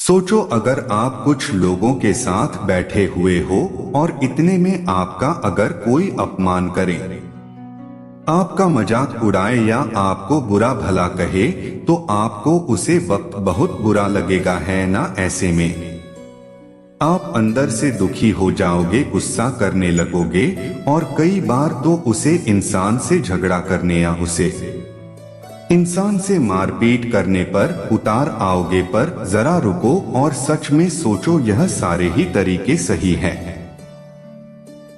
सोचो अगर आप कुछ लोगों के साथ बैठे हुए हो और इतने में आपका अगर कोई अपमान करे, आपका मजाक उड़ाए या आपको बुरा भला कहे, तो आपको उसे वक्त बहुत बुरा लगेगा, है ना। ऐसे में आप अंदर से दुखी हो जाओगे, गुस्सा करने लगोगे और कई बार तो उसे इंसान से झगड़ा करने या उसे इंसान से मारपीट करने पर उतार आओगे। पर जरा रुको और सच में सोचो, यह सारे ही तरीके सही हैं।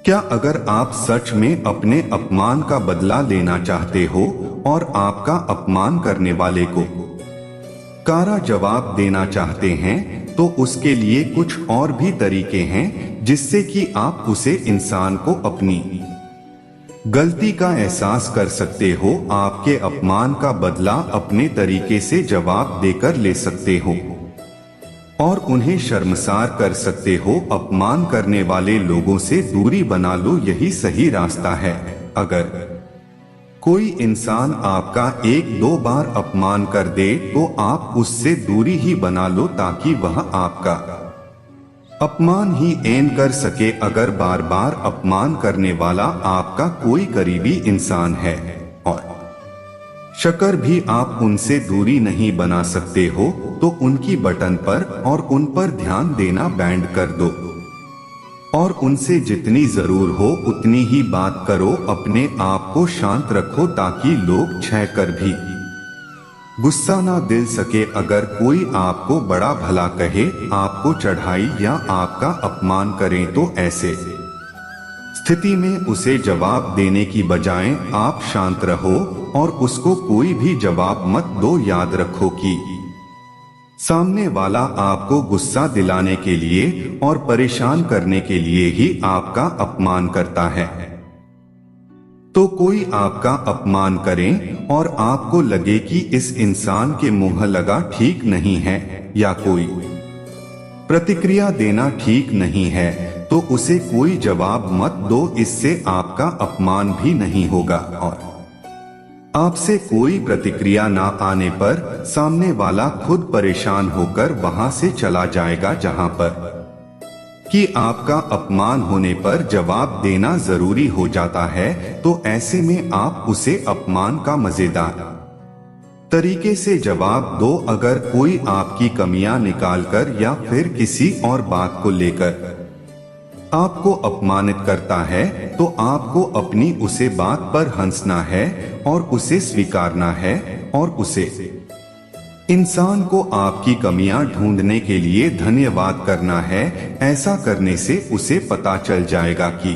क्या अगर आप सच में अपने अपमान का बदला लेना चाहते हो और आपका अपमान करने वाले को कड़ा जवाब देना चाहते हैं, तो उसके लिए कुछ और भी तरीके हैं जिससे कि आप उसे इंसान को अपनी गलती का एहसास कर सकते हो, आपके अपमान का बदला अपने तरीके से जवाब देकर ले सकते हो और उन्हें शर्मसार कर सकते हो। अपमान करने वाले लोगों से दूरी बना लो, यही सही रास्ता है। अगर कोई इंसान आपका एक दो बार अपमान कर दे तो आप उससे दूरी ही बना लो, ताकि वह आपका अपमान ही ऐन कर सके। अगर बार बार अपमान करने वाला आपका कोई करीबी इंसान है और शक्कर भी आप उनसे दूरी नहीं बना सकते हो, तो उनकी बटन पर और उन पर ध्यान देना बैंड कर दो और उनसे जितनी जरूर हो उतनी ही बात करो। अपने आप को शांत रखो ताकि लोग छह कर भी गुस्सा ना दिल सके। अगर कोई आपको बड़ा भला कहे, आपको चढ़ाई या आपका अपमान करें, तो ऐसे स्थिति में उसे जवाब देने की बजाय आप शांत रहो और उसको कोई भी जवाब मत दो। याद रखो कि सामने वाला आपको गुस्सा दिलाने के लिए और परेशान करने के लिए ही आपका अपमान करता है। तो कोई आपका अपमान करे और आपको लगे कि इस इंसान के मुंह लगा ठीक नहीं है या कोई प्रतिक्रिया देना ठीक नहीं है, तो उसे कोई जवाब मत दो। इससे आपका अपमान भी नहीं होगा और आपसे कोई प्रतिक्रिया ना आने पर सामने वाला खुद परेशान होकर वहां से चला जाएगा, जहां पर कि आपका अपमान होने पर जवाब देना जरूरी हो जाता है। तो ऐसे में आप उसे अपमान का मजेदार तरीके से जवाब दो। अगर कोई आपकी कमियां निकालकर या फिर किसी और बात को लेकर आपको अपमानित करता है, तो आपको अपनी उसे बात पर हंसना है और उसे स्वीकारना है और उसे इंसान को आपकी कमियां ढूंढने के लिए धन्यवाद करना है। ऐसा करने से उसे पता चल जाएगा कि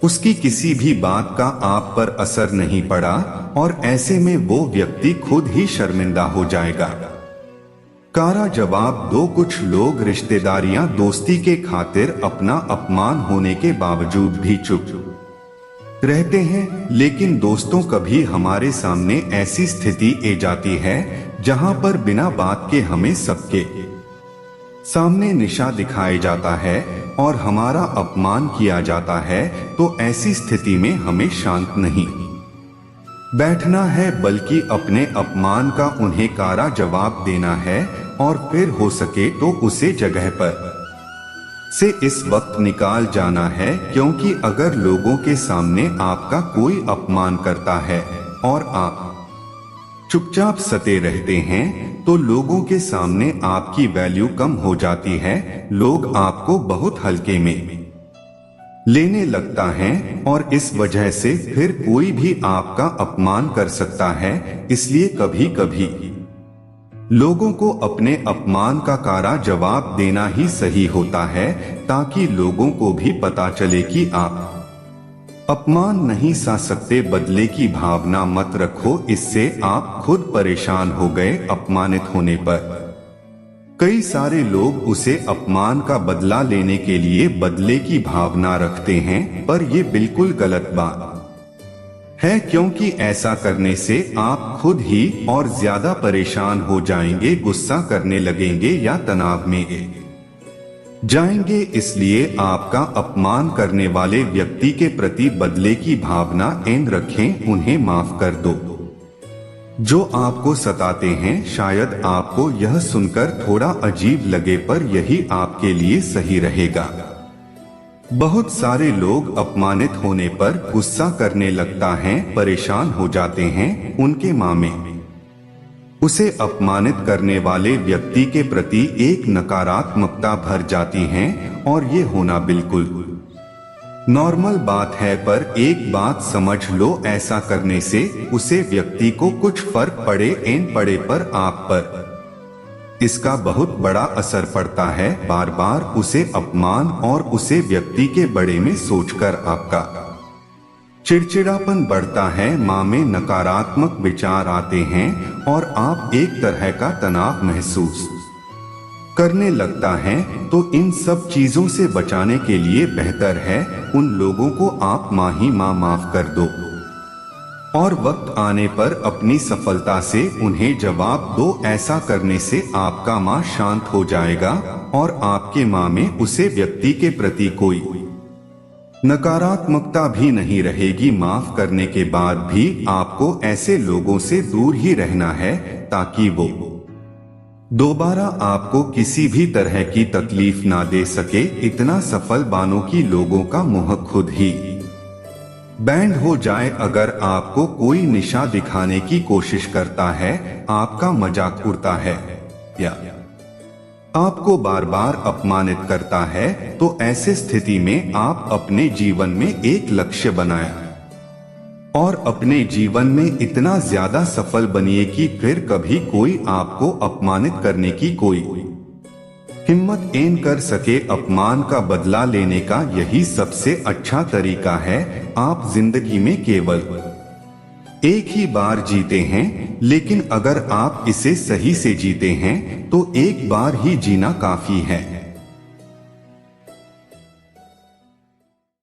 उसकी किसी भी बात का आप पर असर नहीं पड़ा और ऐसे में वो व्यक्ति खुद ही शर्मिंदा हो जाएगा। कड़ा जवाब दो। कुछ लोग रिश्तेदारियां दोस्ती के खातिर अपना अपमान होने के बावजूद भी चुप रहते हैं, लेकिन दोस्तों कभी हमारे सामने ऐसी स्थिति आ जाती है जहां पर बिना बात के हमें सबके सामने निशा दिखाया जाता है और हमारा अपमान किया जाता है। तो ऐसी स्थिति में हमें शांत नहीं बैठना है, बल्कि अपने अपमान का उन्हें कड़ा जवाब देना है और फिर हो सके तो उसे जगह पर से इस वक्त निकाल जाना है। क्योंकि अगर लोगों के सामने आपका कोई अपमान करता है और आप चुपचाप सते रहते हैं, तो लोगों के सामने आपकी वैल्यू कम हो जाती है। लोग आपको बहुत हल्के में लेने लगता है और इस वजह से फिर कोई भी आपका अपमान कर सकता है। इसलिए कभी कभी लोगों को अपने अपमान का कड़ा जवाब देना ही सही होता है, ताकि लोगों को भी पता चले कि आप अपमान नहीं सह सकते। बदले की भावना मत रखो, इससे आप खुद परेशान हो गए अपमानित होने पर। कई सारे लोग उसे अपमान का बदला लेने के लिए बदले की भावना रखते हैं, पर यह बिल्कुल गलत बात है, क्योंकि ऐसा करने से आप खुद ही और ज्यादा परेशान हो जाएंगे, गुस्सा करने लगेंगे या तनाव में जाएंगे। इसलिए आपका अपमान करने वाले व्यक्ति के प्रति बदले की भावना ऐन रखें, उन्हें माफ कर दो। जो आपको सताते हैं, शायद आपको यह सुनकर थोड़ा अजीब लगे, पर यही आपके लिए सही रहेगा। बहुत सारे लोग अपमानित होने पर गुस्सा करने लगता है, परेशान हो जाते हैं, उनके मामे उसे अपमानित करने वाले व्यक्ति के प्रति एक नकारात्मकता भर जाती है, और ये होना बिल्कुल नॉर्मल बात है। पर एक बात समझ लो, ऐसा करने से उसे व्यक्ति को कुछ फर्क पड़े न पड़े, पर आप पर इसका बहुत बड़ा असर पड़ता है। बार बार उसे अपमान और उसे व्यक्ति के बड़े में सोचकर आपका चिड़चिड़ापन बढ़ता है, मां में नकारात्मक विचार आते हैं और आप एक तरह का तनाव महसूस करने लगता है। तो इन सब चीजों से बचाने के लिए बेहतर है उन लोगों को आप मां ही मां माफ कर दो, और वक्त आने पर अपनी सफलता से उन्हें जवाब दो। ऐसा करने से आपका मां शांत हो जाएगा और आपके मां में उसे व्यक्ति के प्रति कोई नकारात्मकता भी नहीं रहेगी। माफ करने के बाद भी आपको ऐसे लोगों से दूर ही रहना है, ताकि वो दोबारा आपको किसी भी तरह की तकलीफ ना दे सके। इतना सफल बानों की लोगों का मुंह खुद ही बैंड हो जाए। अगर आपको कोई निशा दिखाने की कोशिश करता है, आपका मजाक उड़ता है या आपको बार बार अपमानित करता है, तो ऐसे स्थिति में आप अपने जीवन में एक लक्ष्य बनाएं और अपने जीवन में इतना ज्यादा सफल बनिए कि फिर कभी कोई आपको अपमानित करने की कोई हिम्मत न कर सके। अपमान का बदला लेने का यही सबसे अच्छा तरीका है। आप जिंदगी में केवल एक ही बार जीते हैं, लेकिन अगर आप इसे सही से जीते हैं तो एक बार ही जीना काफी है।